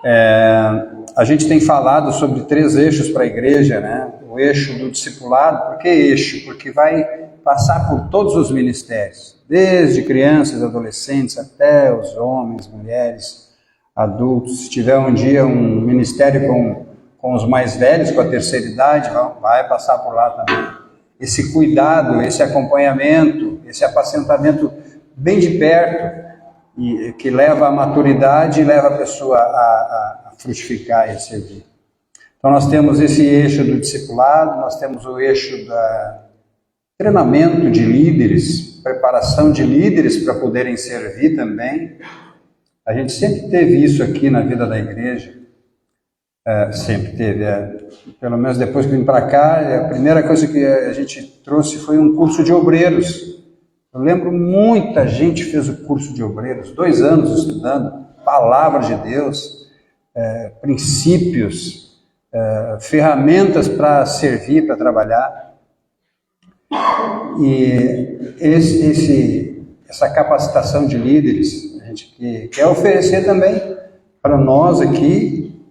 A gente tem falado sobre 3 eixos para a igreja, né? O eixo do discipulado. Por que eixo? Porque vai passar por todos os ministérios, desde crianças, adolescentes, até os homens, mulheres, adultos. Se tiver um dia um ministério com os mais velhos, com a terceira idade, vai passar por lá também. Esse cuidado, esse acompanhamento, esse apacentamento bem de perto, e que leva à maturidade e leva a pessoa a frutificar e a servir. Então nós temos esse eixo do discipulado, nós temos o eixo do treinamento de líderes, preparação de líderes para poderem servir também. A gente sempre teve isso aqui na vida da igreja, sempre teve, pelo menos depois que vim para cá, a primeira coisa que a gente trouxe foi um curso de obreiros. Eu lembro muita gente fez o curso de obreiros, 2 anos estudando palavra de Deus, princípios, ferramentas para servir, para trabalhar. E essa capacitação de líderes, a gente quer oferecer também para nós aqui,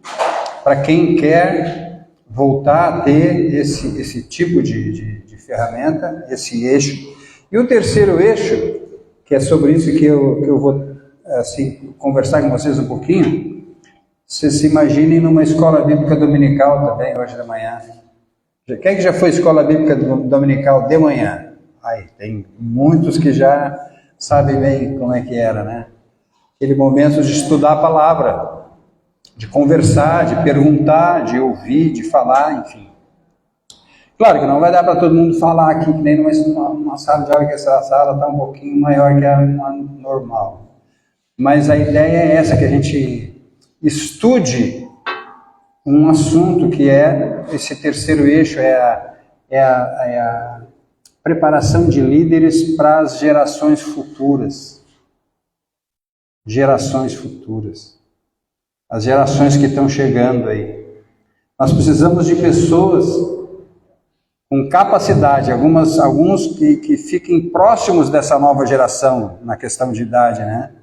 para quem quer voltar a ter esse tipo de ferramenta, esse eixo. E o terceiro eixo, que é sobre isso que eu vou assim, conversar com vocês um pouquinho, vocês se imaginem numa escola bíblica dominical também, hoje de manhã. Quem é que já foi escola bíblica dominical de manhã? Aí, tem muitos que já sabem bem como é que era, né? Aquele momento de estudar a palavra, de conversar, de perguntar, de ouvir, de falar, enfim. Claro que não vai dar para todo mundo falar aqui, que nem numa sala de aula, que essa sala está um pouquinho maior que a normal. Mas a ideia é essa, que a gente estude um assunto que é esse terceiro eixo, é a preparação de líderes para as gerações futuras. Gerações futuras. As gerações que estão chegando aí. Nós precisamos de pessoas com capacidade, alguns que fiquem próximos dessa nova geração, na questão de idade, né?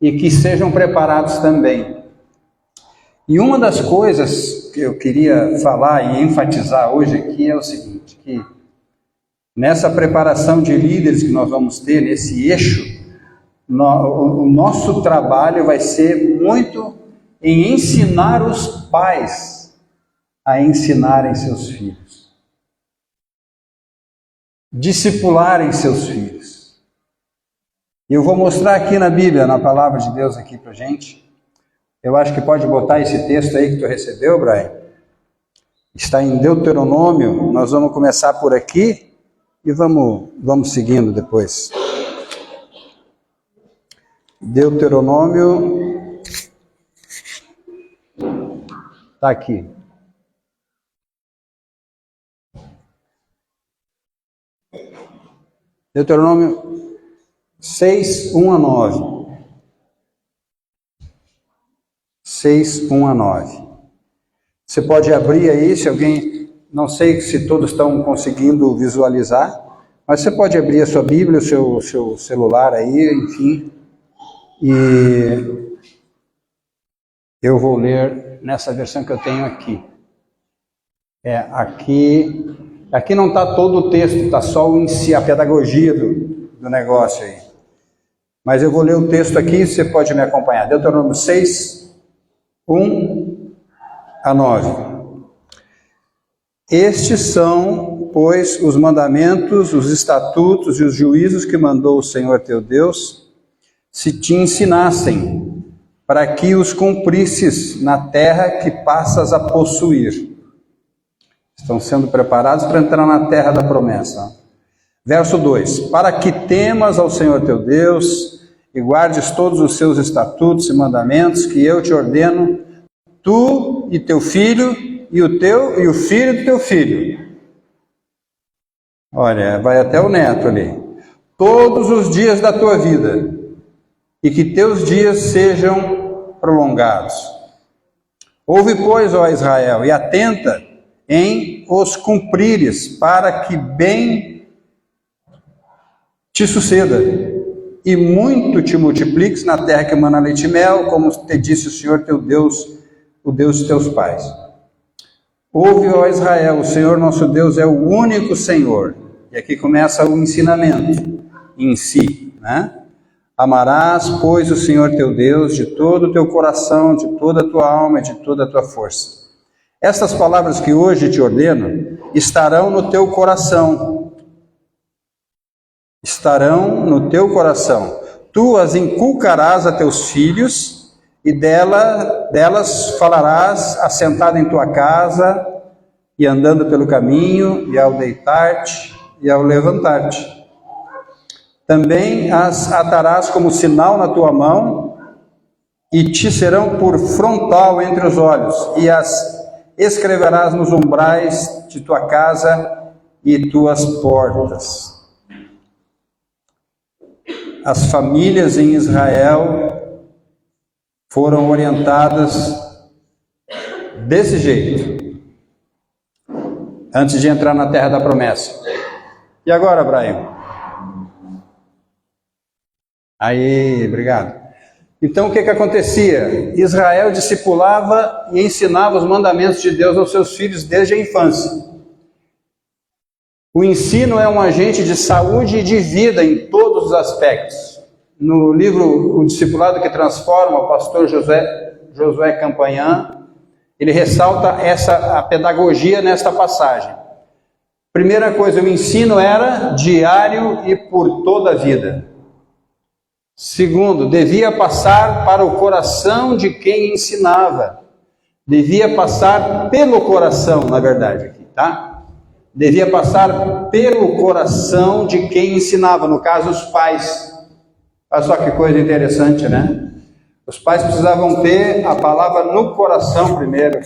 E que sejam preparados também. E uma das coisas que eu queria falar e enfatizar hoje aqui é o seguinte, que nessa preparação de líderes que nós vamos ter, nesse eixo, o nosso trabalho vai ser muito em ensinar os pais a ensinarem seus filhos. Discipularem seus filhos. E eu vou mostrar aqui na Bíblia, na palavra de Deus aqui pra gente. Eu acho que pode botar esse texto aí que tu recebeu, Brian. Está em Deuteronômio. Nós vamos começar por aqui e vamos seguindo depois. Deuteronômio está aqui. Deuteronômio 6, 1 a 9. 6, 1 a 9. Você pode abrir aí, se alguém, não sei se todos estão conseguindo visualizar, mas você pode abrir a sua Bíblia, o seu celular aí, enfim, e eu vou ler nessa versão que eu tenho aqui. Aqui não está todo o texto, está só a pedagogia do negócio aí. Mas eu vou ler o texto aqui, você pode me acompanhar. Deuteronômio 6, 1 a 9. Estes são, pois, os mandamentos, os estatutos e os juízos que mandou o Senhor teu Deus, se te ensinassem, para que os cumprisses na terra que passas a possuir. Estão sendo preparados para entrar na terra da promessa. Verso 2. Para que temas ao Senhor teu Deus e guardes todos os seus estatutos e mandamentos que eu te ordeno, tu e teu filho e o filho do teu filho. Olha, vai até o neto ali. Todos os dias da tua vida, e que teus dias sejam prolongados. Ouve, pois, ó Israel, e atenta em os cumprires, para que bem te suceda, e muito te multipliques na terra que emana leite e mel, como te disse o Senhor teu Deus, o Deus dos teus pais. Ouve, ó Israel, o Senhor nosso Deus é o único Senhor. E aqui começa o ensinamento em si, né? Amarás, pois, o Senhor teu Deus de todo o teu coração, de toda a tua alma e de toda a tua força. Estas palavras que hoje te ordeno estarão no teu coração. Estarão no teu coração. Tu as inculcarás a teus filhos e delas falarás assentado em tua casa e andando pelo caminho e ao deitar-te e ao levantar-te. Também as atarás como sinal na tua mão e te serão por frontal entre os olhos, e as escreverás nos umbrais de tua casa e tuas portas. As famílias em Israel foram orientadas desse jeito, antes de entrar na terra da promessa. E agora, Abraão? Aí, obrigado. Então o que acontecia? Israel discipulava e ensinava os mandamentos de Deus aos seus filhos desde a infância. O ensino é um agente de saúde e de vida em todos os aspectos. No livro O Discipulado que Transforma, o pastor Josué Campanhã, ele ressalta a pedagogia nesta passagem. Primeira coisa, o ensino era diário e por toda a vida. Segundo, devia passar para o coração de quem ensinava. Devia passar pelo coração, na verdade, aqui, tá? Devia passar pelo coração de quem ensinava, no caso, os pais. Olha só que coisa interessante, né? Os pais precisavam ter a palavra no coração primeiro,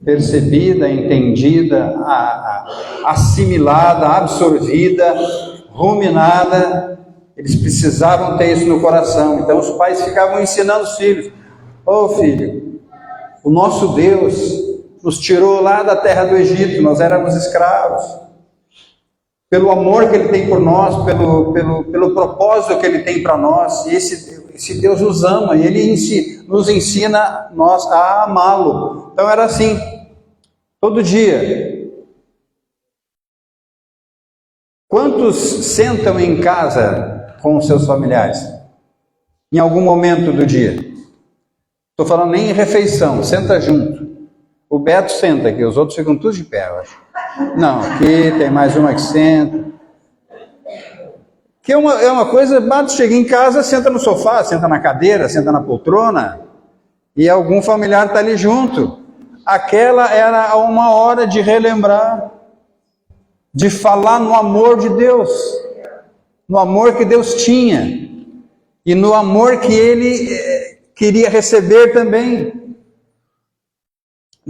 percebida, entendida, assimilada, absorvida, ruminada. Eles precisavam ter isso no coração. Então os pais ficavam ensinando os filhos. Ô filho, o nosso Deus nos tirou lá da terra do Egito, nós éramos escravos. Pelo amor que Ele tem por nós, pelo propósito que Ele tem para nós, e esse Deus nos ama, e Ele nos ensina nós a amá-lo. Então era assim, todo dia. Quantos sentam em casa com os seus familiares? Em algum momento do dia. Estou falando nem em refeição, senta junto. O Beto senta aqui, os outros ficam todos de pé, eu acho. Não, aqui tem mais uma que senta. Que é uma coisa, Beto chega em casa, senta no sofá, senta na cadeira, senta na poltrona, e algum familiar está ali junto. Aquela era uma hora de relembrar, de falar no amor de Deus, no amor que Deus tinha, e no amor que Ele queria receber também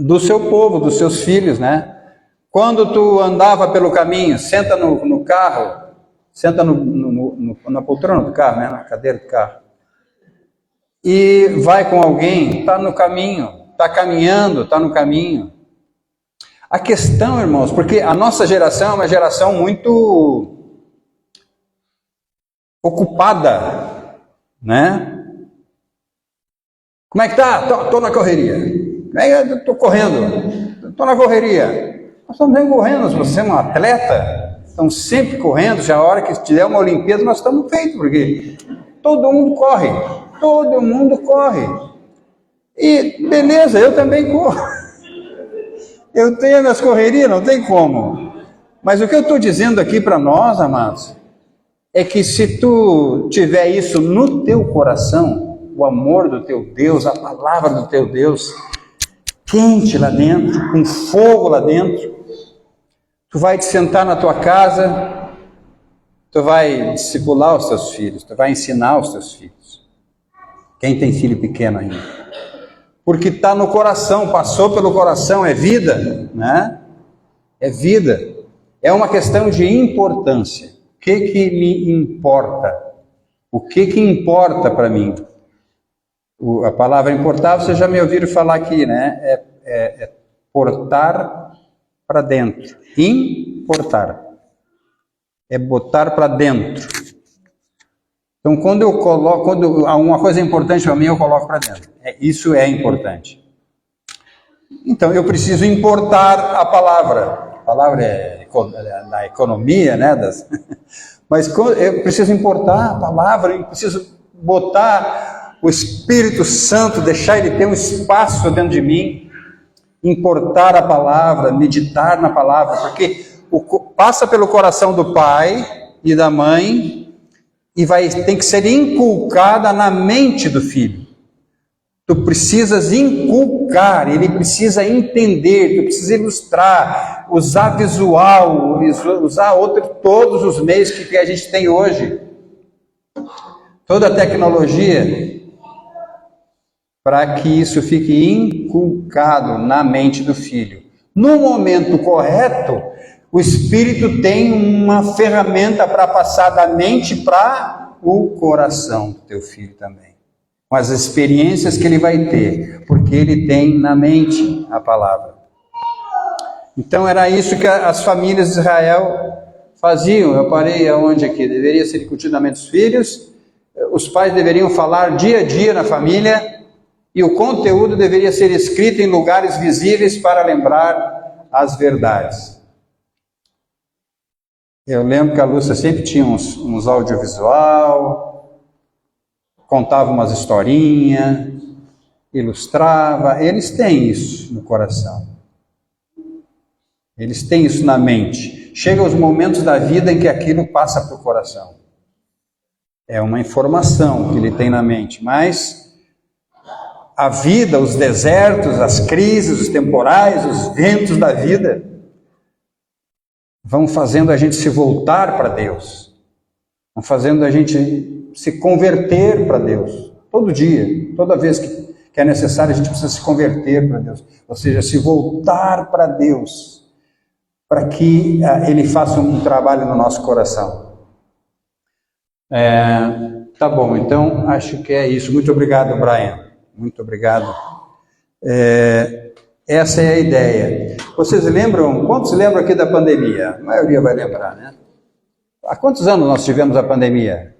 do seu povo, dos seus filhos, né? Quando tu andava pelo caminho, senta no carro, senta na poltrona do carro, né? Na cadeira do carro, e vai com alguém, está no caminho, está caminhando, está no caminho. A questão, irmãos, porque a nossa geração é uma geração muito ocupada, né? Como é que tá? Tô na correria. Estou correndo. Estou na correria. Nós estamos nem correndo. Se você é um atleta, estamos sempre correndo. Já a hora que tiver uma Olimpíada, nós estamos feitos, porque todo mundo corre. Todo mundo corre. E beleza, eu também corro. Eu tenho minhas correrias, não tem como. Mas o que eu estou dizendo aqui para nós, amados, é que se tu tiver isso no teu coração, o amor do teu Deus, a palavra do teu Deus, quente lá dentro, com fogo lá dentro, tu vai te sentar na tua casa, tu vai discipular os teus filhos, tu vai ensinar os teus filhos. Quem tem filho pequeno ainda? Porque está no coração, passou pelo coração, é vida, né? É vida. É uma questão de importância. O que me importa? O que importa para mim? A palavra importar, vocês já me ouviram falar aqui, né? É portar para dentro. Importar. É botar para dentro. Então, quando eu coloco, quando uma coisa é importante para mim, eu coloco para dentro. Isso é importante. Então, eu preciso importar a palavra. A palavra é da economia, né? Mas eu preciso importar a palavra, eu preciso botar o Espírito Santo, deixar ele ter um espaço dentro de mim, importar a palavra, meditar na palavra, porque passa pelo coração do pai e da mãe e tem que ser inculcada na mente do filho. Tu precisas inculcar, ele precisa entender, tu precisa ilustrar, usar visual, usar todos os meios que a gente tem hoje. Toda a tecnologia, para que isso fique inculcado na mente do filho. No momento correto, o Espírito tem uma ferramenta para passar da mente para o coração do teu filho também. Com as experiências que ele vai ter, porque ele tem na mente a palavra. Então era isso que as famílias de Israel faziam. Eu parei aonde aqui? Deveria ser continuamente os filhos, os pais deveriam falar dia a dia na família, e o conteúdo deveria ser escrito em lugares visíveis para lembrar as verdades. Eu lembro que a Lúcia sempre tinha uns audiovisual, contava umas historinhas, ilustrava. Eles têm isso no coração. Eles têm isso na mente. Chegam os momentos da vida em que aquilo passa para o coração. É uma informação que ele tem na mente, mas a vida, os desertos, as crises, os temporais, os ventos da vida vão fazendo a gente se voltar para Deus, vão fazendo a gente se converter para Deus, todo dia, toda vez que é necessário, a gente precisa se converter para Deus, ou seja, se voltar para Deus, para que Ele faça um trabalho no nosso coração. Tá bom, então acho que é isso. Muito obrigado, Brian. Muito obrigado. Essa é a ideia. Vocês lembram, quantos lembram aqui da pandemia? A maioria vai lembrar, né? Há quantos anos nós tivemos a pandemia?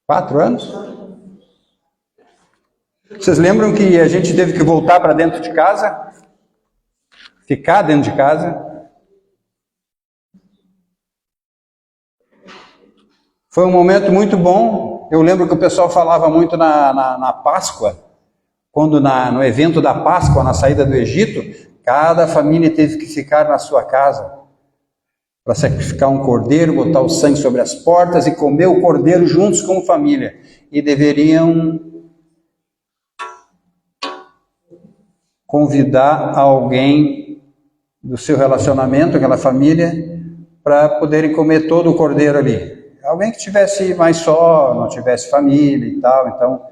4 anos? Vocês lembram que a gente teve que voltar para dentro de casa? Ficar dentro de casa? Foi um momento muito bom. Eu lembro que o pessoal falava muito na Páscoa, quando no evento da Páscoa, na saída do Egito, cada família teve que ficar na sua casa para sacrificar um cordeiro, botar o sangue sobre as portas e comer o cordeiro juntos como família. E deveriam convidar alguém do seu relacionamento, aquela família, para poderem comer todo o cordeiro ali. Alguém que tivesse mais só, não tivesse família e tal. Então,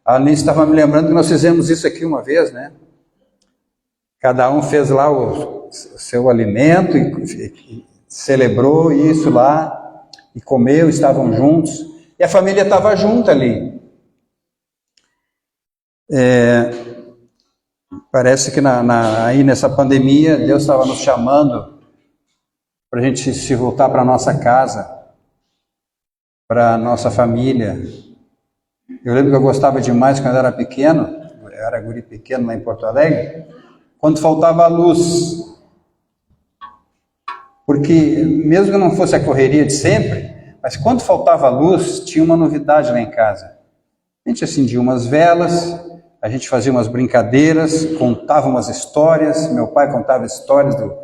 a Alice estava me lembrando que nós fizemos isso aqui uma vez, né? Cada um fez lá o seu alimento e celebrou isso lá, e comeu, estavam juntos, e a família estava junta ali. Parece que aí nessa pandemia, Deus estava nos chamando para a gente se voltar para a nossa casa, para a nossa família. Eu lembro que eu gostava demais quando eu era pequeno, eu era guri pequeno lá em Porto Alegre, quando faltava luz. Porque mesmo que não fosse a correria de sempre, mas quando faltava luz, tinha uma novidade lá em casa. A gente acendia umas velas, a gente fazia umas brincadeiras, contava umas histórias. Meu pai contava histórias do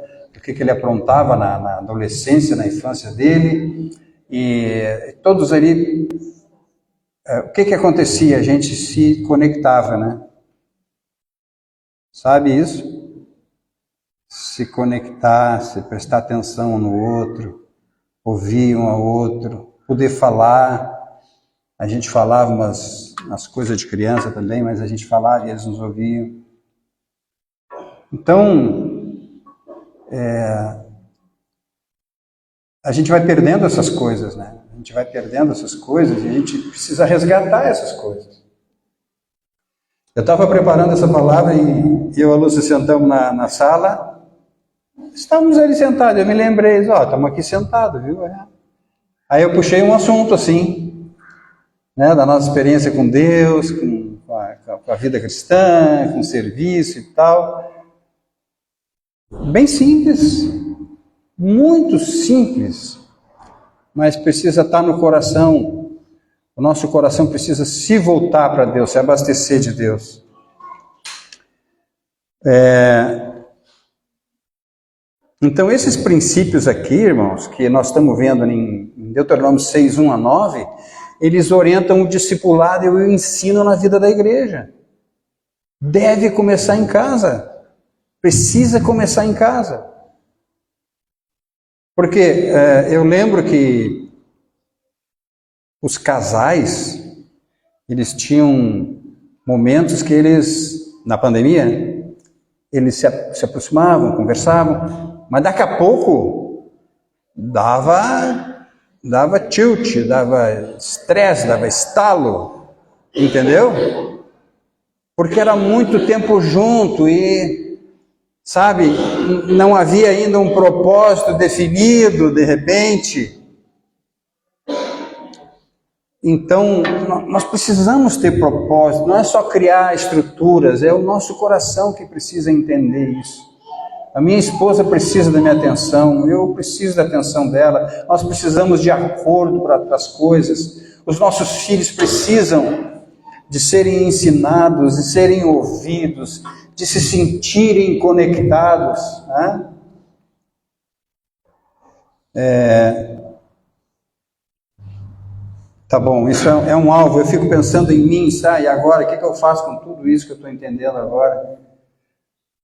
que ele aprontava na adolescência, na infância dele. E todos ali, o que acontecia? A gente se conectava, né? Sabe isso? Se conectar, se prestar atenção um no outro, ouvir um ao outro, poder falar. A gente falava umas coisas de criança também, mas a gente falava e eles nos ouviam. Então, a gente vai perdendo essas coisas, né? A gente vai perdendo essas coisas e a gente precisa resgatar essas coisas. Eu estava preparando essa palavra e eu e a Lúcia sentamos na sala. Estávamos ali sentados, eu me lembrei, estamos aqui sentados, viu? Aí eu puxei um assunto assim, né, da nossa experiência com Deus, com a vida cristã, com o serviço e tal. Bem simples, muito simples, mas precisa estar no coração. O nosso coração precisa se voltar para Deus, se abastecer de Deus. Então, esses princípios aqui, irmãos, que nós estamos vendo em Deuteronômio 6, 1 a 9, eles orientam o discipulado e o ensino na vida da igreja. Deve começar em casa. Precisa começar em casa. Porque eu lembro que os casais, eles tinham momentos que eles, na pandemia, eles se aproximavam, conversavam, mas daqui a pouco dava tilt, dava estresse, dava estalo, entendeu? Porque era muito tempo junto e, sabe, não havia ainda um propósito definido, de repente. Então, nós precisamos ter propósito, não é só criar estruturas, é o nosso coração que precisa entender isso. A minha esposa precisa da minha atenção, eu preciso da atenção dela, nós precisamos de acordo para as coisas. Os nossos filhos precisam de serem ensinados, de serem ouvidos, de se sentirem conectados, né? Tá bom, isso é um alvo. Eu fico pensando em mim, sabe? E agora, o que eu faço com tudo isso que eu estou entendendo agora?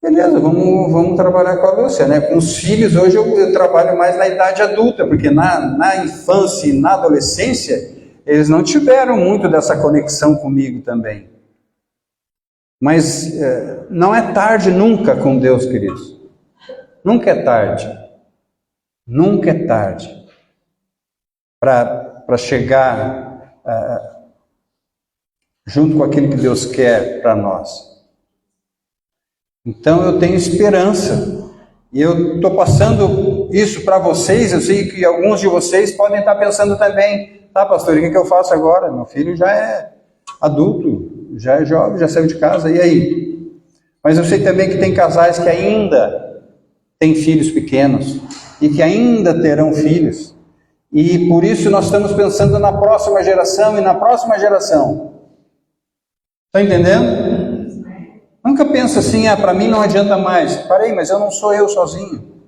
Beleza, vamos trabalhar com a Lúcia, né? Com os filhos, hoje eu trabalho mais na idade adulta, porque na infância e na adolescência, eles não tiveram muito dessa conexão comigo também. Mas não é tarde nunca com Deus, queridos. Nunca é tarde. Nunca é tarde para chegar junto com aquilo que Deus quer para nós. Então eu tenho esperança. E eu estou passando isso para vocês. Eu sei que alguns de vocês podem estar pensando também: tá, pastor, o que eu faço agora? Meu filho já é adulto, já é jovem, já saiu de casa, e aí? Mas eu sei também que tem casais que ainda têm filhos pequenos e que ainda terão filhos. E por isso nós estamos pensando na próxima geração e na próxima geração. Está entendendo? Nunca pensa assim: para mim não adianta mais. Parei, mas eu não sou eu sozinho.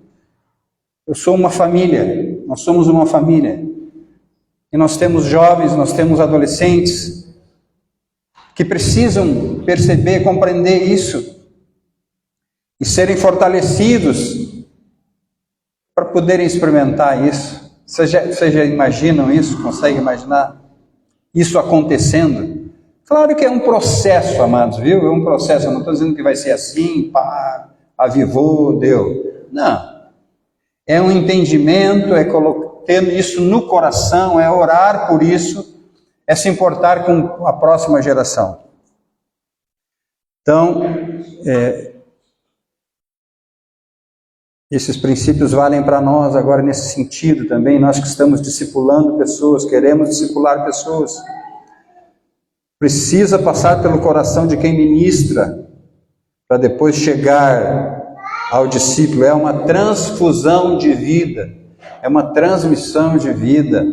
Eu sou uma família, nós somos uma família. E nós temos jovens, nós temos adolescentes que precisam perceber, compreender isso e serem fortalecidos para poderem experimentar isso. Vocês já imaginam isso? Conseguem imaginar isso acontecendo? Claro que é um processo, amados, viu? É um processo. Eu não estou dizendo que vai ser assim, pá, avivou, deu. Não. É um entendimento, é tendo isso no coração, é orar por isso, é se importar com a próxima geração. Então, esses princípios valem para nós agora nesse sentido também, nós que estamos discipulando pessoas, queremos discipular pessoas. Precisa passar pelo coração de quem ministra, para depois chegar ao discípulo. É uma transfusão de vida, é uma transmissão de vida.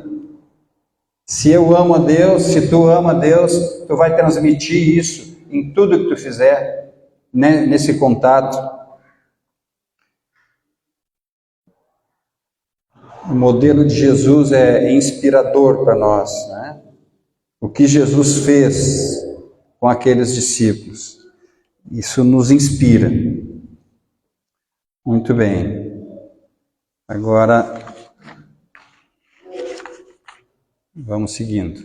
Se eu amo a Deus, se tu ama a Deus, tu vai transmitir isso em tudo que tu fizer, né, nesse contato. O modelo de Jesus é inspirador para nós, né? O que Jesus fez com aqueles discípulos, isso nos inspira. Muito bem. Agora, vamos seguindo.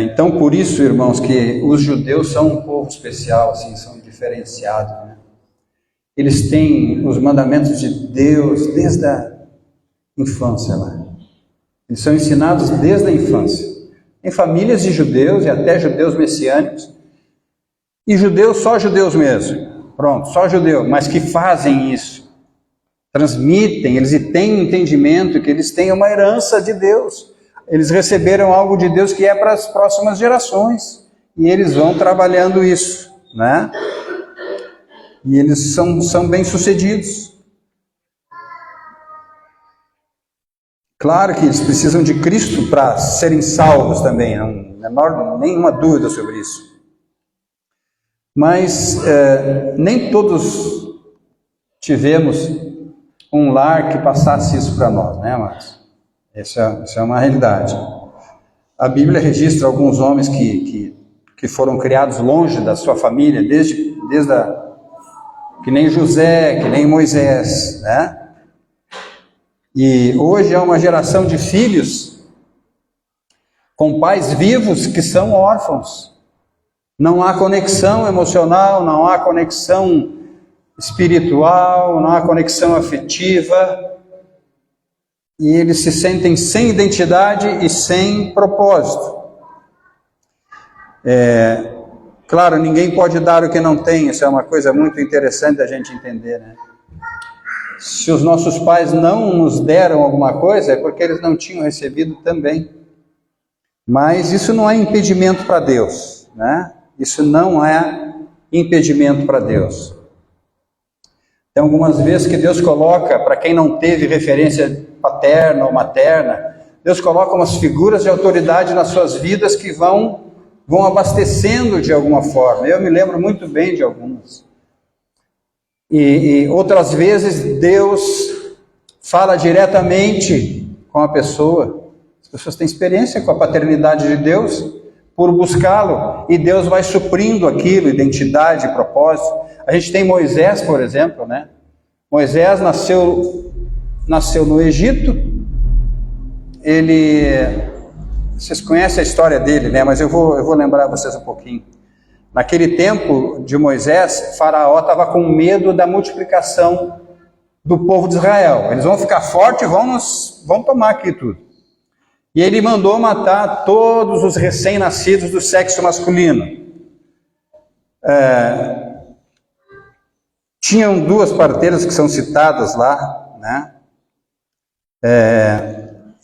Então, por isso, irmãos, que os judeus são um povo especial, assim, são diferenciados, né? Eles têm os mandamentos de Deus desde a infância lá. Eles são ensinados desde a infância. Em famílias de judeus e até judeus messiânicos. E judeus, só judeus mesmo. Pronto, só judeu, mas que fazem isso. Transmitem, eles têm entendimento que eles têm uma herança de Deus. eles receberam algo de Deus que é para as próximas gerações. E eles vão trabalhando isso, né? E eles são bem-sucedidos. Claro que eles precisam de Cristo para serem salvos também, não há nenhuma dúvida sobre isso. Mas nem todos tivemos um lar que passasse isso para nós, né, amados? Essa é uma realidade. A Bíblia registra alguns homens que foram criados longe da sua família, que nem José, que nem Moisés, né? E hoje há uma geração de filhos com pais vivos que são órfãos. Não há conexão emocional, não há conexão espiritual, não há conexão afetiva. E eles se sentem sem identidade e sem propósito. Claro, ninguém pode dar o que não tem, isso é uma coisa muito interessante da gente entender, né? Se os nossos pais não nos deram alguma coisa, é porque eles não tinham recebido também. Mas isso não é impedimento para Deus, né? Isso não é impedimento para Deus. Tem algumas vezes que Deus coloca, para quem não teve referência paterna ou materna, Deus coloca umas figuras de autoridade nas suas vidas que vão abastecendo de alguma forma. Eu me lembro muito bem de algumas. E outras vezes Deus fala diretamente com a pessoa. As pessoas têm experiência com a paternidade de Deus por buscá-lo, e Deus vai suprindo aquilo, identidade, propósito. A gente tem Moisés, por exemplo, né? Moisés nasceu no Egito. Vocês conhecem a história dele, né? Mas eu vou lembrar vocês um pouquinho. Naquele tempo de Moisés, Faraó estava com medo da multiplicação do povo de Israel. Eles vão ficar fortes e vão tomar aqui tudo. E ele mandou matar todos os recém-nascidos do sexo masculino. Tinham duas parteiras que são citadas lá, né?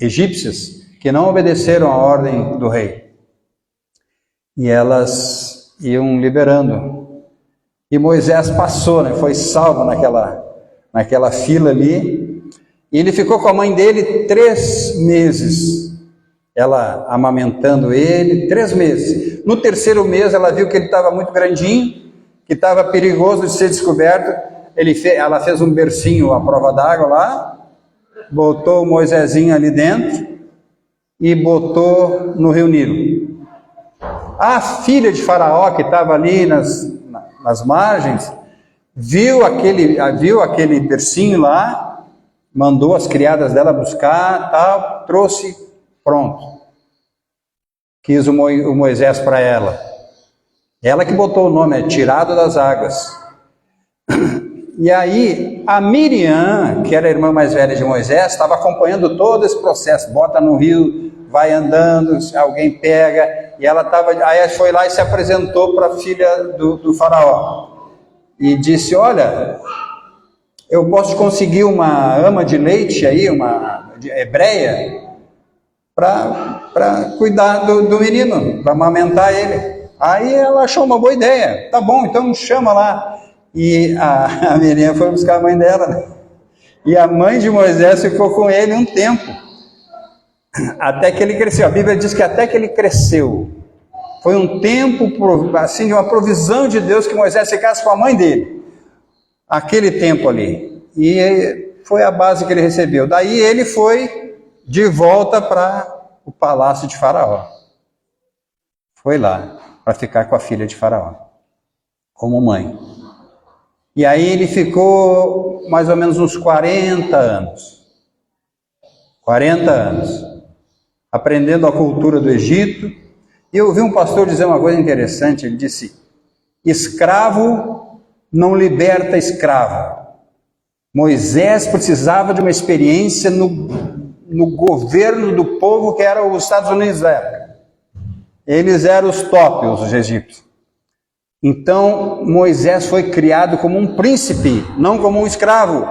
Egípcias, que não obedeceram à ordem do rei. E elas iam liberando. E Moisés passou, né? Foi salvo naquela fila ali. E ele ficou com a mãe dele 3 meses. Ela amamentando ele, 3 meses. No 3º mês, ela viu que ele estava muito grandinho, que estava perigoso de ser descoberto. Ela fez um bercinho à prova d'água lá, botou o Moisésinho ali dentro e botou no rio Nilo. A filha de Faraó, que estava ali nas margens, viu aquele bercinho lá, mandou as criadas dela buscar, tal, trouxe, pronto. Quis o Moisés para ela. Ela que botou o nome, tirado das águas. E aí, a Miriam, que era a irmã mais velha de Moisés, estava acompanhando todo esse processo. Bota no rio, vai andando, alguém pega, e ela estava. Aí foi lá e se apresentou para a filha do Faraó. E disse: olha, eu posso conseguir uma ama de leite aí, uma hebreia, para cuidar do menino, para amamentar ele. Aí ela achou uma boa ideia. Tá bom, então chama lá. E a Miriam foi buscar a mãe dela, né? E a mãe de Moisés ficou com ele um tempo, até que ele cresceu. A Bíblia diz que até que ele cresceu. Foi um tempo, assim, de uma provisão de Deus que Moisés ficasse com a mãe dele. Aquele tempo ali. E foi a base que ele recebeu. Daí ele foi de volta para o palácio de Faraó. Foi lá para ficar com a filha de Faraó, como mãe. E aí ele ficou mais ou menos uns 40 anos. 40 anos. Aprendendo a cultura do Egito. E eu ouvi um pastor dizer uma coisa interessante. Ele disse: escravo não liberta escravo. Moisés precisava de uma experiência no governo do povo que era os Estados Unidos da época. Eles eram os top, os egípcios. Então, Moisés foi criado como um príncipe, não como um escravo.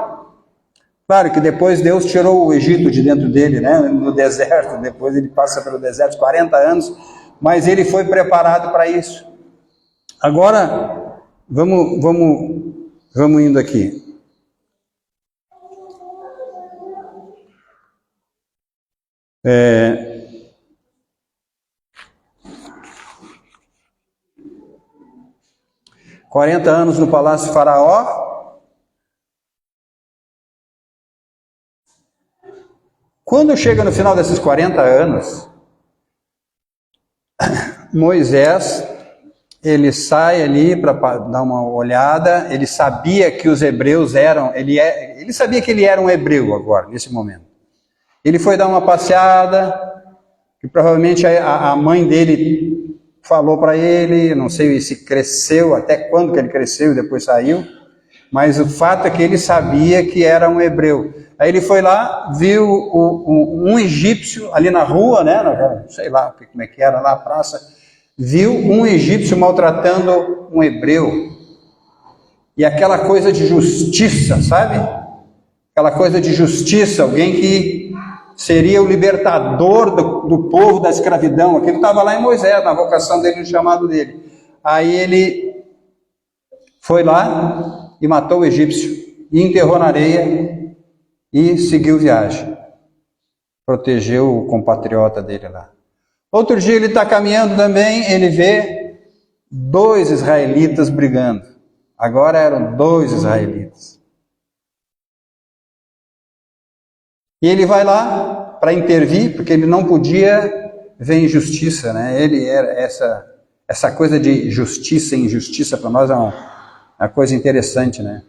Claro que depois Deus tirou o Egito de dentro dele, né? No deserto, depois ele passa pelo deserto 40 anos, mas ele foi preparado para isso. Agora, vamos indo aqui. 40 anos no palácio de Faraó. Quando chega no final desses 40 anos, Moisés, ele sai ali para dar uma olhada, ele sabia que os hebreus eram, ele sabia que ele era um hebreu agora, nesse momento. Ele foi dar uma passeada, que provavelmente a mãe dele falou para ele, não sei se cresceu, até quando que ele cresceu e depois saiu, mas o fato é que ele sabia que era um hebreu. Aí ele foi lá, viu um egípcio ali na rua, né? Sei lá como é que era lá a praça, viu um egípcio maltratando um hebreu. E aquela coisa de justiça, sabe? Aquela coisa de justiça, alguém que seria o libertador do povo da escravidão. Aquilo estava lá em Moisés, na vocação dele, no chamado dele. Aí ele foi lá e matou o egípcio, e enterrou na areia, e seguiu viagem. Protegeu o compatriota dele lá. Outro dia ele está caminhando também, ele vê 2 israelitas brigando. Agora eram 2 israelitas. E ele vai lá para intervir, porque ele não podia ver injustiça, né? Ele era essa coisa de justiça e injustiça para nós é uma coisa interessante, né?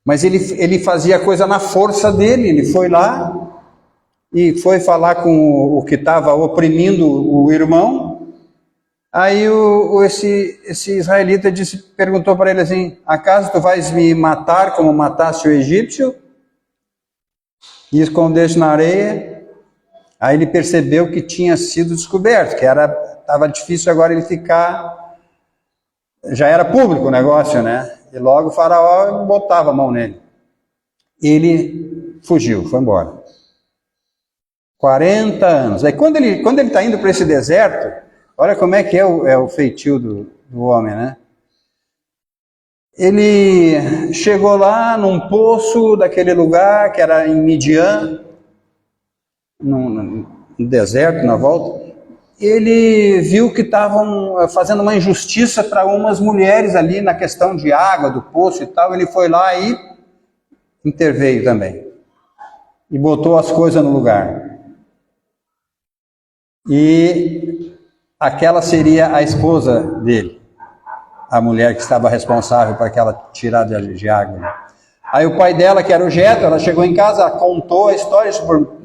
Mas ele fazia a coisa na força dele, ele foi lá e foi falar com o que estava oprimindo o irmão. Aí esse israelita perguntou para ele assim: acaso tu vais me matar como mataste o egípcio? E escondeste na areia. Aí ele percebeu que tinha sido descoberto, que estava difícil agora ele ficar, já era público o negócio, né? E logo o faraó botava a mão nele. Ele fugiu, foi embora. 40 anos. Aí quando ele está indo para esse deserto, olha como é que é o feitio do homem, né? Ele chegou lá num poço daquele lugar que era em Midian, no deserto, na volta. Ele viu que estavam fazendo uma injustiça para umas mulheres ali na questão de água, do poço e tal. Ele foi lá e interveio também. E botou as coisas no lugar. E aquela seria a esposa dele, a mulher que estava responsável por aquela tirada de água. Aí o pai dela, que era o Jetro, ela chegou em casa, contou a história, disse: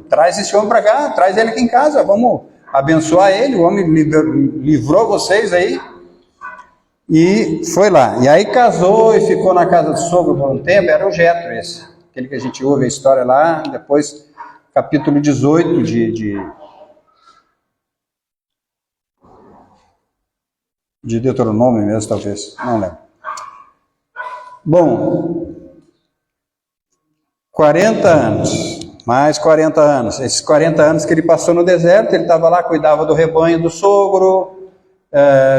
traz esse homem para cá, traz ele aqui em casa, vamos abençoar ele, o homem livrou vocês aí. E foi lá. E aí casou e ficou na casa do sogro por um tempo, era o Jetro esse, aquele que a gente ouve a história lá, depois capítulo 18 de Deuteronômio mesmo, talvez, não lembro. Bom, 40 anos, mais 40 anos. Esses 40 anos que ele passou no deserto, ele estava lá, cuidava do rebanho do sogro,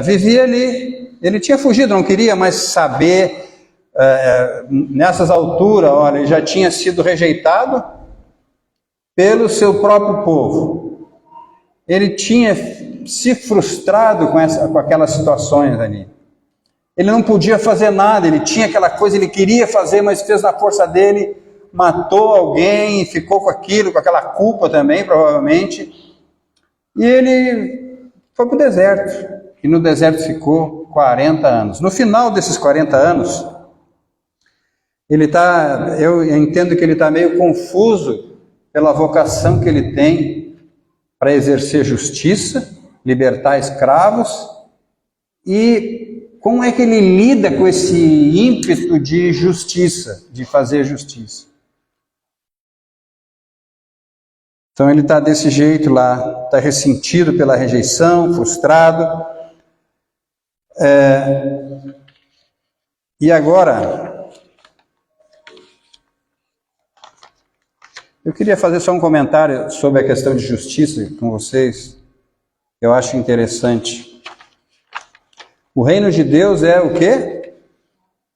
vivia ali. Ele tinha fugido, não queria mais saber. Nessas alturas, olha, ele já tinha sido rejeitado pelo seu próprio povo. Ele tinha se frustrado com aquelas situações ali. Ele não podia fazer nada, ele tinha aquela coisa, ele queria fazer, mas fez na força dele, matou alguém, ficou com aquilo, com aquela culpa também, provavelmente. E ele foi para o deserto, e no deserto ficou 40 anos. No final desses 40 anos, eu entendo que ele está meio confuso pela vocação que ele tem para exercer justiça, libertar escravos, e como é que ele lida com esse ímpeto de justiça, de fazer justiça. Então ele está desse jeito lá, está ressentido pela rejeição, frustrado. E agora, Eu queria fazer só um comentário sobre a questão de justiça com vocês. Eu acho interessante. O reino de Deus é o quê?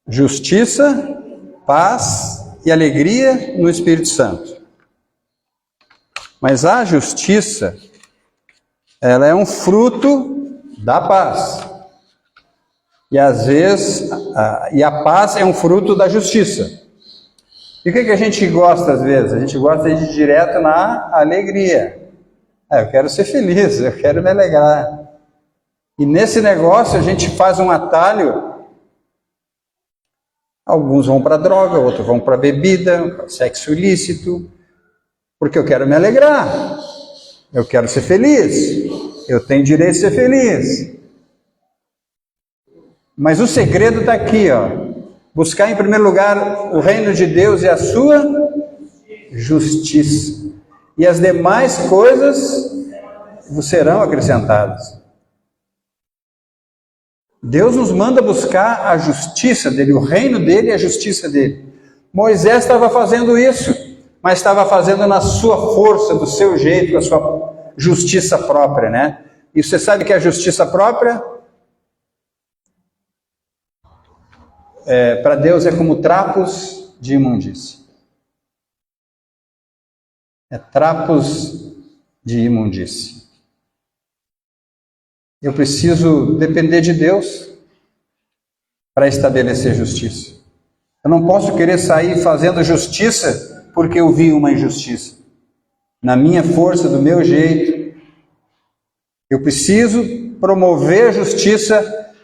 Justiça, paz e alegria no Espírito Santo. Mas a justiça, ela é um fruto da paz. E às vezes, a paz é um fruto da justiça. E o que a gente gosta às vezes? A gente gosta de ir direto na alegria. Eu quero ser feliz, eu quero me alegrar. E nesse negócio a gente faz um atalho. Alguns vão para droga, outros vão para bebida, para sexo ilícito, porque eu quero me alegrar. Eu quero ser feliz. Eu tenho direito de ser feliz. Mas o segredo está aqui, ó. Buscar em primeiro lugar o reino de Deus e a sua justiça. E as demais coisas vos serão acrescentadas. Deus nos manda buscar a justiça dele, o reino dele e a justiça dele. Moisés estava fazendo isso, mas estava fazendo na sua força, do seu jeito, com a sua justiça própria, né? E você sabe que a justiça própria, para Deus é como trapos de imundície. É trapos de imundície. Eu preciso depender de Deus para estabelecer justiça. Eu não posso querer sair fazendo justiça porque eu vi uma injustiça. Na minha força, do meu jeito. Eu preciso promover a justiça,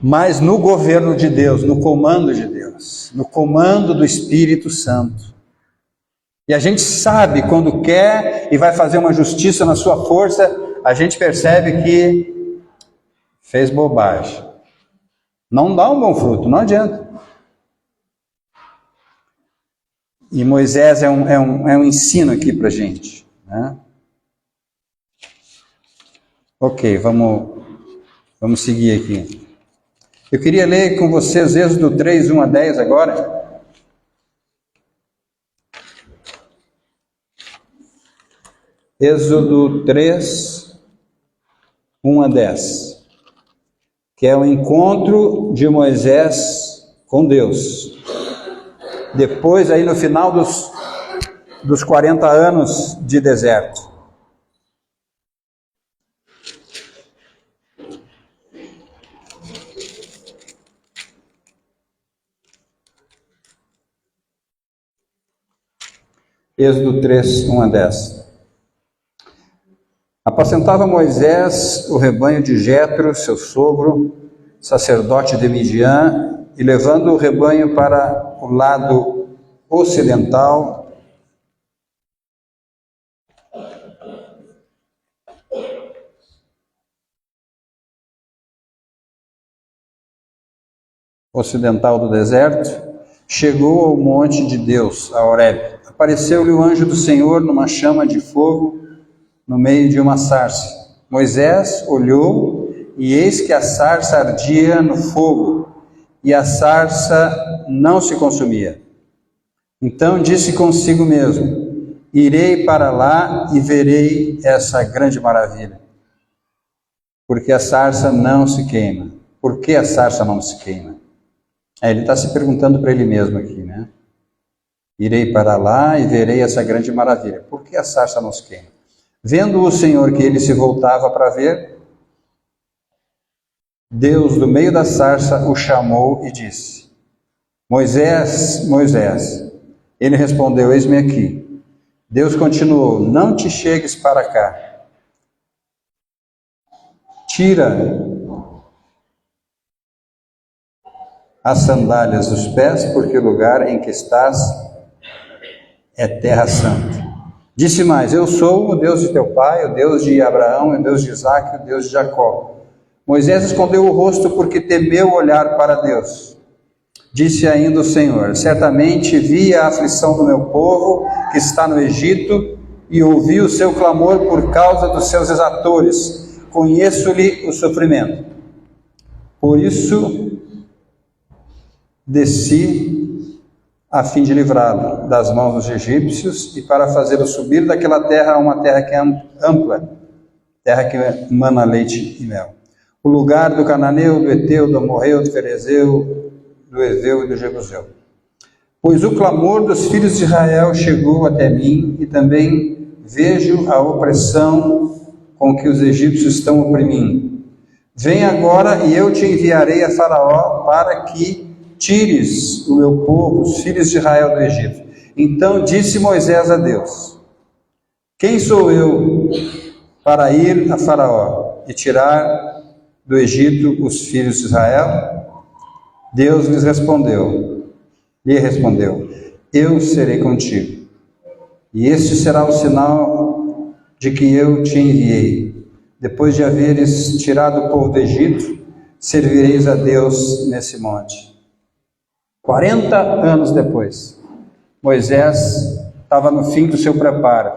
mas no governo de Deus, no comando de Deus, no comando do Espírito Santo. E a gente sabe quando quer e vai fazer uma justiça na sua força, a gente percebe que fez bobagem. Não dá um bom fruto, não adianta. E Moisés é um ensino aqui para a gente, né? Ok, vamos seguir aqui. Eu queria ler com vocês Êxodo 3, 1 a 10 agora. Êxodo 3, 1 a 10. Que é o encontro de Moisés com Deus. Depois, aí no final dos 40 anos de deserto. Êxodo 3, 1 a 10. Apacentava Moisés o rebanho de Jetro, seu sogro, sacerdote de Midian, e levando o rebanho para o lado ocidental, do deserto, chegou ao monte de Deus, a Horebe. Apareceu-lhe o anjo do Senhor numa chama de fogo no meio de uma sarça. Moisés olhou e eis que a sarça ardia no fogo e a sarça não se consumia. Então disse consigo mesmo: irei para lá e verei essa grande maravilha. Porque a sarça não se queima. Por que a sarça não se queima? Ele está se perguntando para ele mesmo aqui, né? Irei para lá e verei essa grande maravilha. Por que a sarça não se queima? Vendo o Senhor que ele se voltava para ver, Deus, do meio da sarça, o chamou e disse: Moisés, Moisés. Ele respondeu: eis-me aqui. Deus continuou: não te chegues para cá. Tira as sandálias dos pés, porque o lugar em que estás é terra santa. Disse mais: eu sou o Deus de teu pai, o Deus de Abraão, o Deus de Isaque, o Deus de Jacó. Moisés escondeu o rosto porque temeu olhar para Deus. Disse ainda o Senhor: certamente vi a aflição do meu povo que está no Egito e ouvi o seu clamor por causa dos seus exatores. Conheço-lhe o sofrimento. Por isso desci a fim de livrá-lo das mãos dos egípcios e para fazê-lo subir daquela terra a uma terra que é ampla, terra que mana leite e mel. O lugar do cananeu, do Eteu, do Amorreu, do Ferezeu, do Eveu e do Jebuseu. Pois o clamor dos filhos de Israel chegou até mim, e também vejo a opressão com que os egípcios estão oprimindo. Vem agora e eu te enviarei a Faraó para que tires o meu povo, os filhos de Israel, do Egito. Então disse Moisés a Deus: quem sou eu para ir a Faraó e tirar do Egito os filhos de Israel? Deus lhe respondeu, eu serei contigo, e este será o sinal de que eu te enviei. Depois de haveres tirado o povo do Egito, servireis a Deus nesse monte. 40 anos depois, Moisés estava no fim do seu preparo,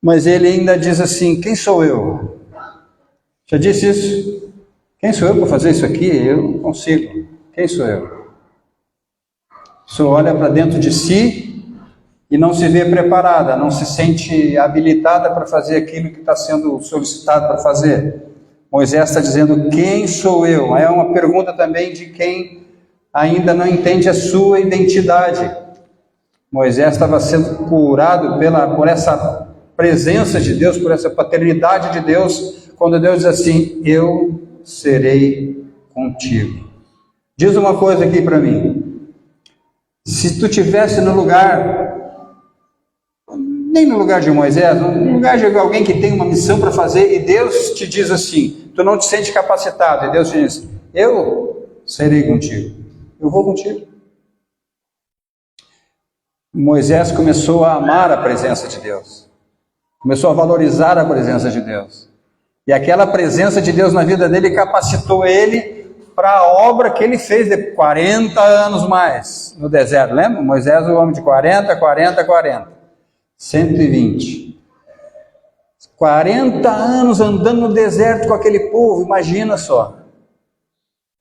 mas ele ainda diz assim: quem sou eu? Já disse isso? Quem sou eu para fazer isso aqui? Eu não consigo. Quem sou eu? A pessoa olha para dentro de si e não se vê preparada, não se sente habilitada para fazer aquilo que está sendo solicitado para fazer. Moisés está dizendo: quem sou eu? É uma pergunta também de quem ainda não entende a sua identidade. Moisés estava sendo curado por essa presença de Deus, por essa paternidade de Deus, quando Deus diz assim: eu serei contigo. Diz uma coisa aqui para mim: se tu estivesse no lugar, nem no lugar de Moisés, no lugar de alguém que tem uma missão para fazer, e Deus te diz assim, tu não te sente capacitado, e Deus te diz: eu serei contigo, eu vou contigo. Moisés começou a amar a presença de Deus, começou a valorizar a presença de Deus, e aquela presença de Deus na vida dele capacitou ele para a obra que ele fez de 40 anos mais no deserto. Lembra? Moisés, o homem de 40, 120. 40 anos andando no deserto com aquele povo, imagina só.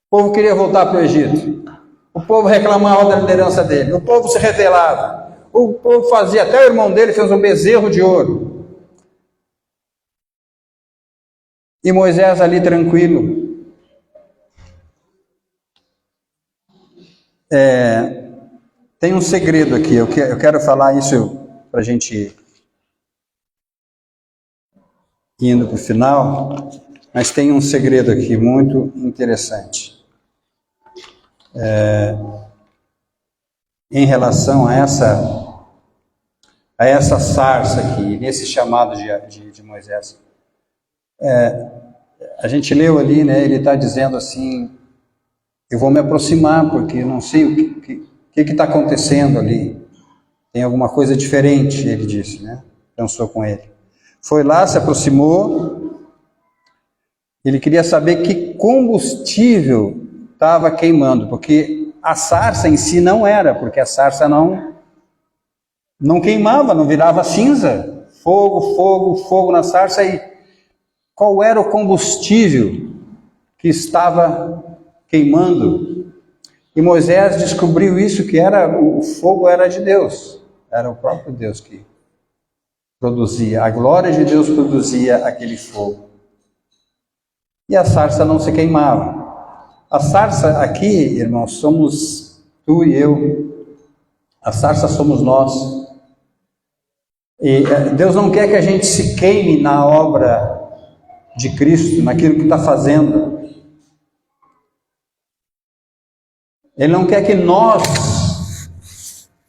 O povo queria voltar para o Egito. O povo reclamava da liderança dele. O povo se rebelava. O povo fazia, até o irmão dele fez um bezerro de ouro. E Moisés ali tranquilo. Tem um segredo aqui, eu quero falar isso para a gente indo para o final, mas tem um segredo aqui muito interessante. Em relação a essa sarça aqui, nesse chamado de Moisés. A gente leu ali, né, ele está dizendo assim: eu vou me aproximar, porque eu não sei o que está acontecendo ali. Tem alguma coisa diferente, ele disse, né? Pensou com ele. Foi lá, se aproximou. Ele queria saber que combustível estava queimando, porque a sarça em si não era, porque a sarça não queimava, não virava cinza. Fogo, fogo, fogo na sarça. E qual era o combustível que estava queimando? E Moisés descobriu isso, que o fogo era de Deus, era o próprio Deus que produzia, a glória de Deus produzia aquele fogo. E a sarça não se queimava. A sarça aqui, irmãos, somos tu e eu. A sarça somos nós. E Deus não quer que a gente se queime na obra de Cristo, naquilo que está fazendo. Ele não quer que nós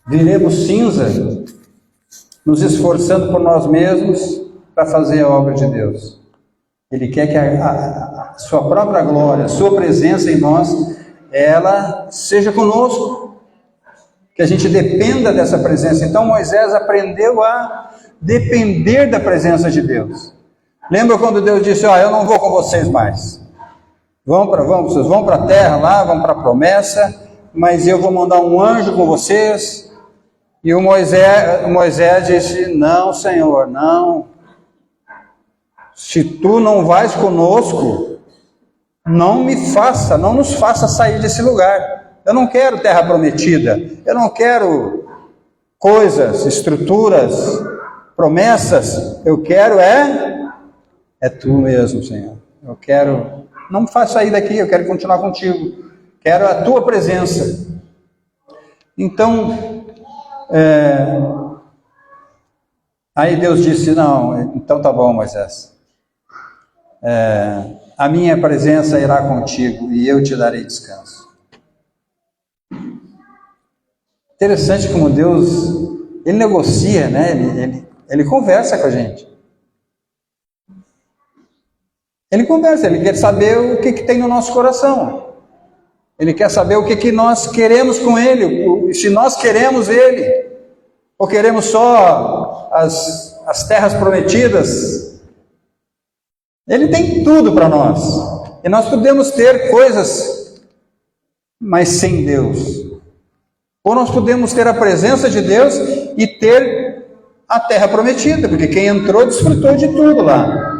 viremos cinza, nos esforçando por nós mesmos para fazer a obra de Deus. Ele quer que a sua própria glória, a sua presença em nós, ela seja conosco, que a gente dependa dessa presença. Então Moisés aprendeu a depender da presença de Deus. Lembra quando Deus disse: eu não vou com vocês mais. Vocês vão para a terra lá, vão para a promessa, mas eu vou mandar um anjo com vocês. E o Moisés disse: não, Senhor, não. Se tu não vais conosco, não nos faça sair desse lugar. Eu não quero terra prometida. Eu não quero coisas, estruturas, promessas. Eu quero é tu mesmo, Senhor. Eu quero, não me faz sair daqui, eu quero continuar contigo. Quero a tua presença. Então, aí Deus disse, não, então tá bom, Moisés. A minha presença irá contigo e eu te darei descanso. Interessante como Deus, Ele negocia, né? Ele conversa com a gente. Ele conversa, Ele quer saber o que tem no nosso coração. Ele quer saber o que nós queremos com Ele, se nós queremos Ele, ou queremos só as terras prometidas. Ele tem tudo para nós, e nós podemos ter coisas, mas sem Deus. Ou nós podemos ter a presença de Deus e ter a terra prometida, porque quem entrou desfrutou de tudo lá.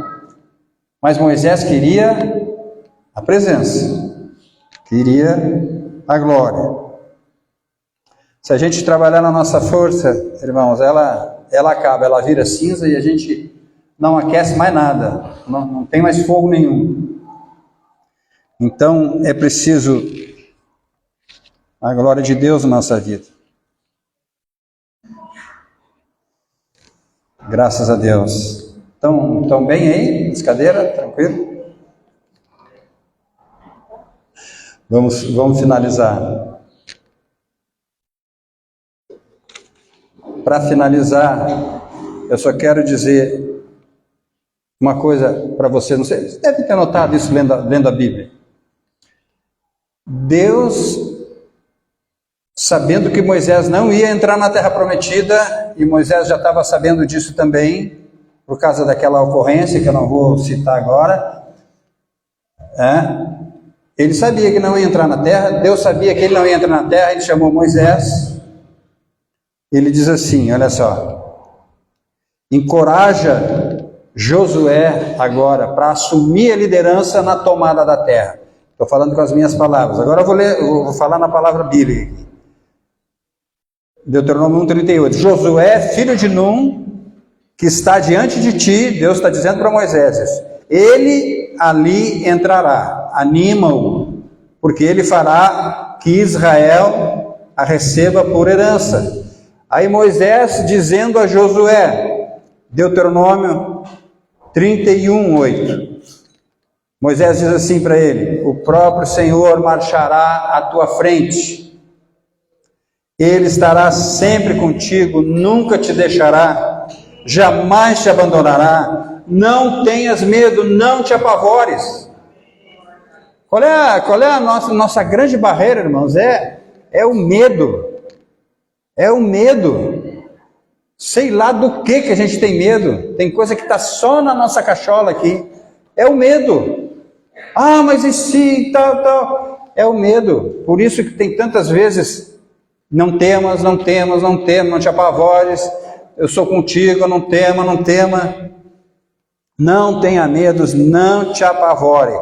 Mas Moisés queria a presença, queria a glória. Se a gente trabalhar na nossa força, irmãos, ela acaba, ela vira cinza e a gente não aquece mais nada, não tem mais fogo nenhum. Então é preciso a glória de Deus na nossa vida. Graças a Deus. Estão bem aí? Nas cadeiras? Tranquilo? Vamos finalizar. Para finalizar, eu só quero dizer uma coisa para você. Não sei, você deve ter notado isso lendo a Bíblia. Deus, sabendo que Moisés não ia entrar na terra prometida, e Moisés já estava sabendo disso também, por causa daquela ocorrência que eu não vou citar agora, ele sabia que não ia entrar na terra, Deus sabia que ele não ia entrar na terra, ele chamou Moisés, ele diz assim, olha só, encoraja Josué agora para assumir a liderança na tomada da terra. Estou falando com as minhas palavras, agora eu vou falar na palavra bíblica aqui. Deuteronômio 1:38, Josué, filho de Num, que está diante de ti, Deus está dizendo para Moisés, ele ali entrará, anima-o, porque ele fará que Israel a receba por herança. Aí Moisés dizendo a Josué, Deuteronômio 31:8, Moisés diz assim para ele, o próprio Senhor marchará à tua frente, Ele estará sempre contigo, nunca te deixará, jamais te abandonará, não tenhas medo, não te apavores. Qual é a nossa grande barreira, irmãos? É o medo. É o medo. Sei lá do que a gente tem medo. Tem coisa que está só na nossa cachola aqui. É o medo. Ah, mas e se, tal. É o medo. Por isso que tem tantas vezes, não temas, não te apavores, eu sou contigo, não tema. Não tenha medos, não te apavore.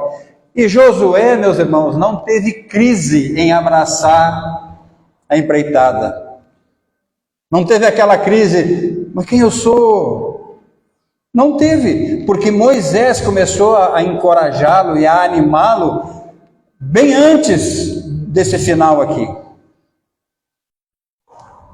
E Josué, meus irmãos, não teve crise em abraçar a empreitada. Não teve aquela crise, mas quem eu sou? Não teve, porque Moisés começou a encorajá-lo e a animá-lo bem antes desse final aqui.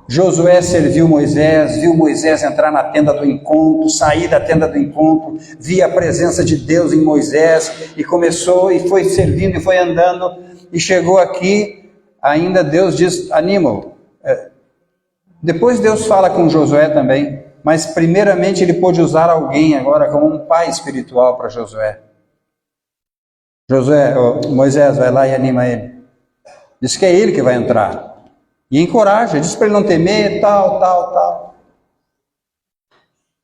Josué serviu Moisés, viu Moisés entrar na tenda do encontro, sair da tenda do encontro, via a presença de Deus em Moisés, e começou, e foi servindo, e foi andando, e chegou aqui, ainda Deus diz, anima-o. Depois Deus fala com Josué também, mas primeiramente ele pôde usar alguém agora como um pai espiritual para Josué. Moisés, vai lá e anima ele. Diz que é ele que vai entrar. E encoraja, diz para ele não temer, tal.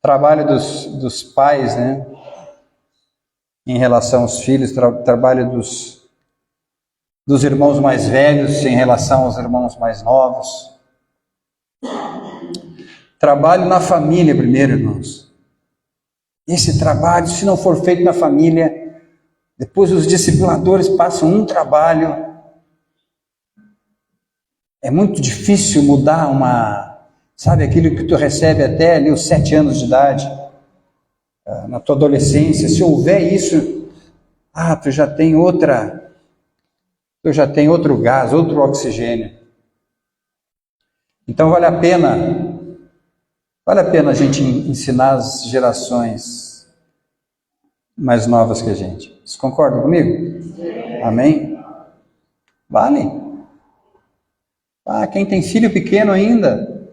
Trabalho dos pais, né? Em relação aos filhos, trabalho dos irmãos mais velhos em relação aos irmãos mais novos. Trabalho na família primeiro, irmãos. Esse trabalho, se não for feito na família, depois os discipuladores passam um trabalho É muito difícil mudar sabe, aquilo que tu recebe até ali os 7 anos de idade, na tua adolescência. Se houver isso, tu já tem outro gás, outro oxigênio. Então vale a pena a gente ensinar as gerações mais novas que a gente. Vocês concordam comigo? Sim. Amém? Vale. Quem tem filho pequeno ainda,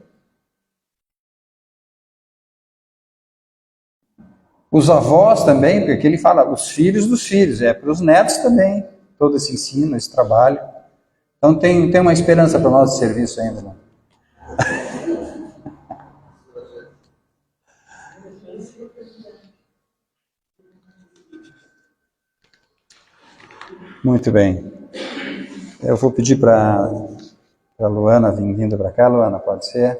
os avós também, porque ele fala os filhos dos filhos, para os netos também, todo esse ensino, esse trabalho. Então tem uma esperança para nós de serviço ainda, não? Muito bem. Eu vou pedir para a Luana vir vindo para cá. Luana, pode ser?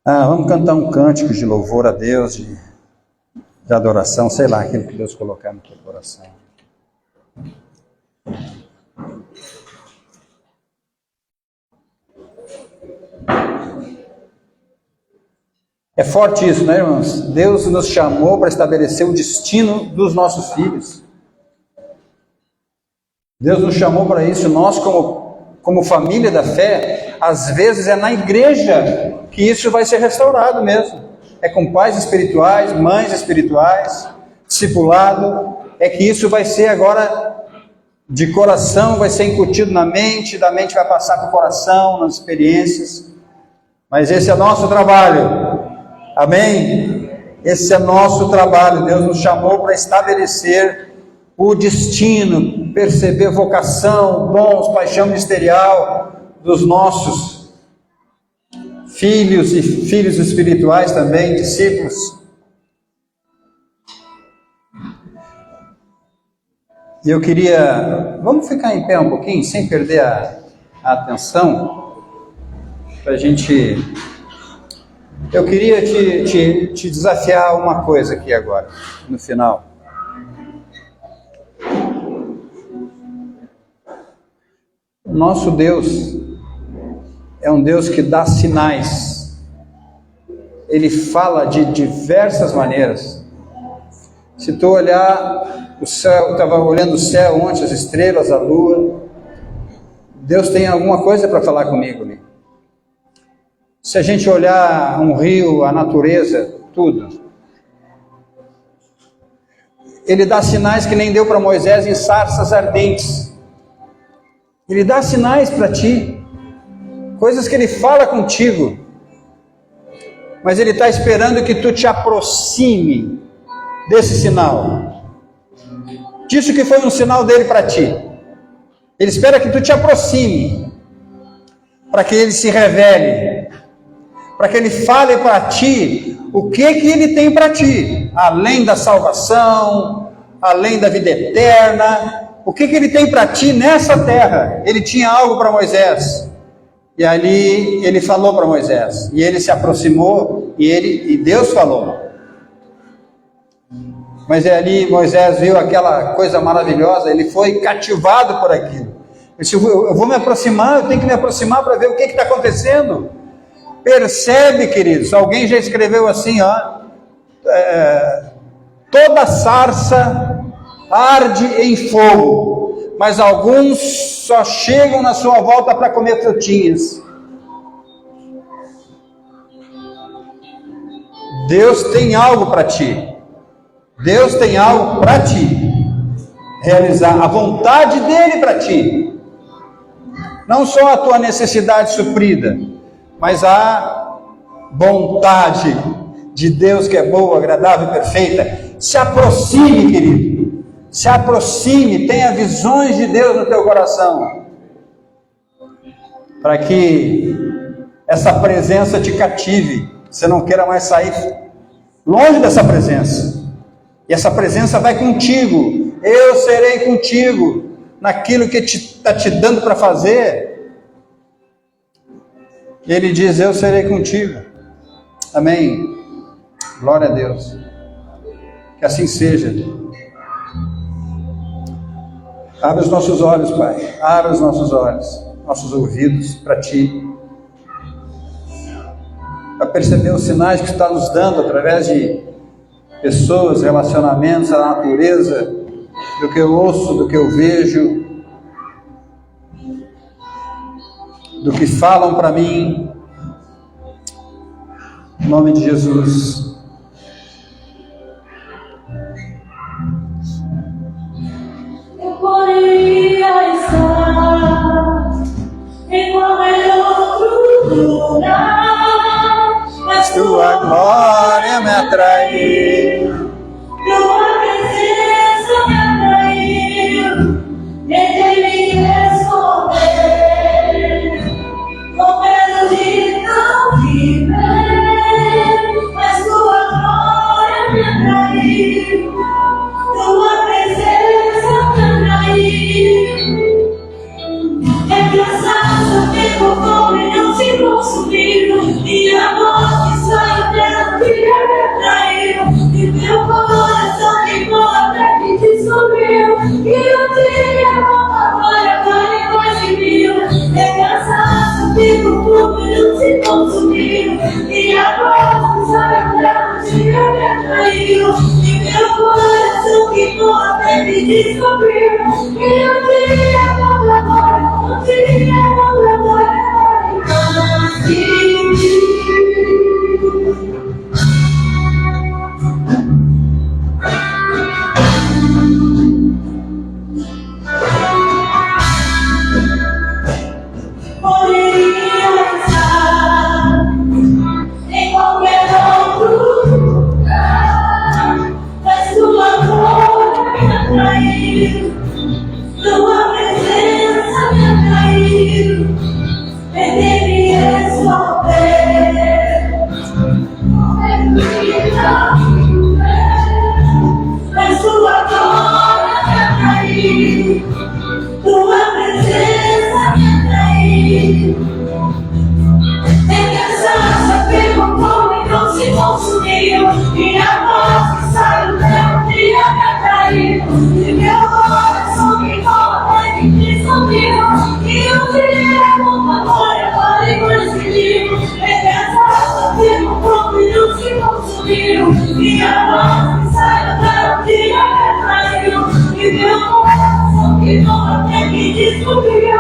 Vamos cantar um cântico de louvor a Deus, de adoração, sei lá, aquilo que Deus colocar no teu coração. É forte isso, né, irmãos? Deus nos chamou para estabelecer o destino dos nossos filhos. Deus nos chamou para isso. Nós, como família da fé, às vezes é na igreja que isso vai ser restaurado mesmo. É com pais espirituais, mães espirituais, discipulado. É que isso vai ser agora de coração, vai ser incutido na mente, da mente vai passar para o coração, nas experiências. Mas esse é nosso trabalho. Amém? Esse é nosso trabalho. Deus nos chamou para estabelecer o destino, perceber vocação, dons, paixão ministerial dos nossos filhos e filhos espirituais também, discípulos. E eu queria, vamos ficar em pé um pouquinho, sem perder a atenção, para a gente... Eu queria te desafiar uma coisa aqui agora, no final. O nosso Deus é um Deus que dá sinais. Ele fala de diversas maneiras. Se tu olhar o céu, eu estava olhando o céu ontem, as estrelas, a lua. Deus tem alguma coisa para falar comigo ali. Se a gente olhar um rio, a natureza, tudo. Ele dá sinais que nem deu para Moisés em sarças ardentes. Ele dá sinais para ti. Coisas que ele fala contigo. Mas ele está esperando que tu te aproxime desse sinal. Disso que foi um sinal dele para ti. Ele espera que tu te aproxime. Para que ele se revele. Para que ele fale para ti o que ele tem para ti, além da salvação, além da vida eterna, o que ele tem para ti nessa terra. Ele tinha algo para Moisés, e ali ele falou para Moisés, e ele se aproximou, e Deus falou. Mas ali Moisés viu aquela coisa maravilhosa, ele foi cativado por aquilo. Ele disse, eu vou me aproximar, eu tenho que me aproximar para ver o que está acontecendo. Percebe, queridos, alguém já escreveu assim, toda sarça arde em fogo, mas alguns só chegam na sua volta para comer frutinhas. Deus tem algo para ti. Deus tem algo para ti. Realizar a vontade dele para ti. Não só a tua necessidade suprida, mas a vontade de Deus que é boa, agradável e perfeita. Se aproxime, querido. Se aproxime, tenha visões de Deus no teu coração. Para que essa presença te cative. Você não queira mais sair longe dessa presença. E essa presença vai contigo. Eu serei contigo naquilo que está te dando para fazer. E ele diz, eu serei contigo. Amém. Glória a Deus. Que assim seja. Abre os nossos olhos, Pai. Abre os nossos olhos, nossos ouvidos para Ti. Para perceber os sinais que está nos dando através de pessoas, relacionamentos, a natureza, do que eu ouço, do que eu vejo, do que falam para mim. Em nome de Jesus. Eu poderia estar em qualquer outro lugar, mas Tua glória me atraiu. Tua presença me atraiu, tentei me esconder, com medo de não viver, mas Tua glória me atraiu, Tua presença me atraiu. É cansaço, tempo come, não se consumiu, e a voz que sai dela me atraiu, e meu coração ficou até que descobriu, e eu tinha uma glória para mais de mil. É cansaço, tempo come, não se consumiu, e a voz que sai dela me atraiu, e meu coração ficou até que descobriu, e eu tinha uma glória. Poderia estar em qualquer outro lugar, mas Tua glória me atraiu, Tua presença me atraiu, tentei me esconder, mas Tua glória me atraiu, Tua presença me atraiu. Tem cansaço, ficou como e não se consumiu, e a voz que sai do meu dia me atraiu, e meu coração ficou até que descobriu, e eu tirei uma glória para conseguir. Tem cansaço, ficou como e não se consumiu, e a voz que sai do meu dia me atraiu, e meu coração ficou até que descobriu.